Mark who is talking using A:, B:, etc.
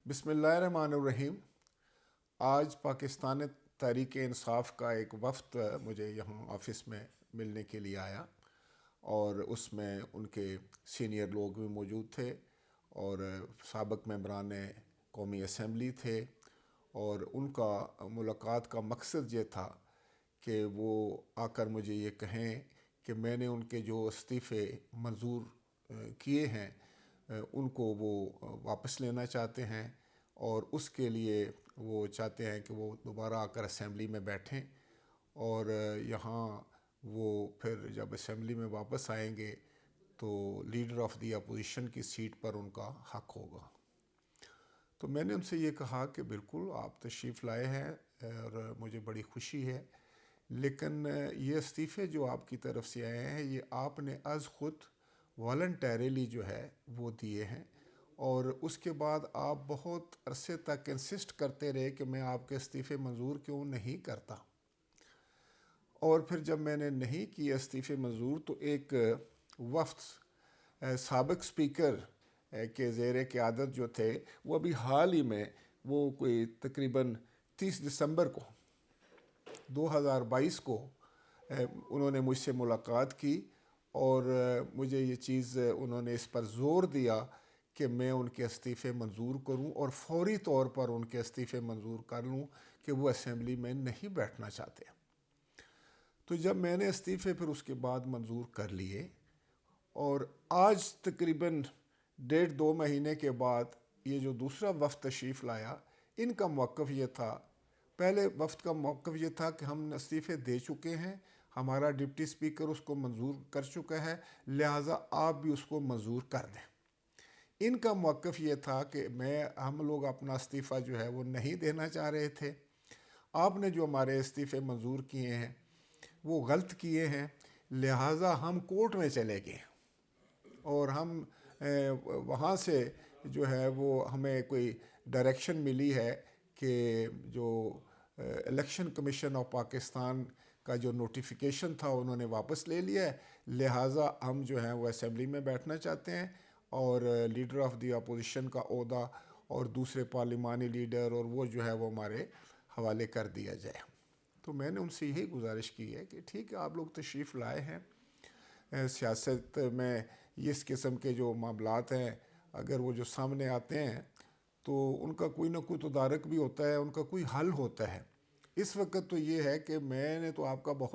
A: बिस्मिल्लाहिर्रहमानिर्रहीम। आज पाकिस्तान तहरीक इंसाफ का एक वफ़द मुझे यहाँ ऑफ़िस में मिलने के लिए आया और उसमें उनके सीनियर लोग भी मौजूद थे और साबिक़ मेंबरान कौमी असम्बली थे। और उनका मुलाकात का मकसद ये था कि वो आकर मुझे ये कहें कि मैंने उनके जो इस्तीफ़े मंजूर किए हैं उनको वो वापस लेना चाहते हैं और उसके लिए वो चाहते हैं कि वो दोबारा आकर असेंबली में बैठें और यहाँ वो फिर जब असेंबली में वापस आएंगे तो लीडर ऑफ़ दी अपोजिशन की सीट पर उनका हक़ होगा। तो मैंने उनसे ये कहा कि बिल्कुल आप तशरीफ़ लाए हैं और मुझे बड़ी खुशी है, लेकिन ये इस्तीफ़े जो आपकी तरफ से आए हैं ये आपने अज़ ख़ुद वॉलंटरीली जो है वो दिए हैं और उसके बाद आप बहुत अरसे तक इंसिस्ट करते रहे कि मैं आपके इस्तीफ़े मंजूर क्यों नहीं करता। और फिर जब मैंने नहीं किए इस्तीफ़े मंजूर तो एक वफ़द साबिक़ स्पीकर के ज़ेर क़यादत जो थे वो अभी हाल ही में वो कोई तकरीबन 30 दिसंबर को 2022 को उन्होंने मुझसे मुलाकात की और मुझे ये चीज़ उन्होंने इस पर ज़ोर दिया कि मैं उनके इस्तीफ़े मंजूर करूं और फौरी तौर पर उनके इस्तीफ़े मंजूर कर लूं कि वो असेंबली में नहीं बैठना चाहते। तो जब मैंने इस्तीफ़े फिर उसके बाद मंजूर कर लिए और आज तकरीबन 1.5-2 महीने के बाद ये जो दूसरा वफ़द तशरीफ़ लाया, इनका मौक़िफ़ ये था, पहले वफ़द का मौक़िफ़ ये था कि हम इस्तीफ़े दे चुके हैं, हमारा डिप्टी स्पीकर उसको मंजूर कर चुका है, लिहाजा आप भी उसको मंजूर कर दें। इनका मौक़िफ़ ये था कि हम लोग अपना इस्तीफ़ा जो है वो नहीं देना चाह रहे थे, आपने जो हमारे इस्तीफ़े मंजूर किए हैं वो गलत किए हैं, लिहाजा हम कोर्ट में चले गए और हम वहाँ से जो है वो हमें कोई डायरेक्शन मिली है कि जो इलेक्शन कमीशन ऑफ पाकिस्तान का जो नोटिफिकेशन था उन्होंने वापस ले लिया है, लिहाजा हम जो है वो असेंबली में बैठना चाहते हैं और लीडर ऑफ़ दी अपोजिशन का ओहदा और दूसरे पार्लिमानी लीडर और वो जो है वो हमारे हवाले कर दिया जाए। तो मैंने उनसे यही गुजारिश की है कि ठीक है, आप लोग तशरीफ़ लाए हैं, सियासत में इस किस्म के जो मामलात हैं अगर वो जो सामने आते हैं तो उनका कोई ना कोई तदारक भी होता है, उनका कोई हल होता है। इस वक्त तो ये है कि मैंने तो आपका बहुत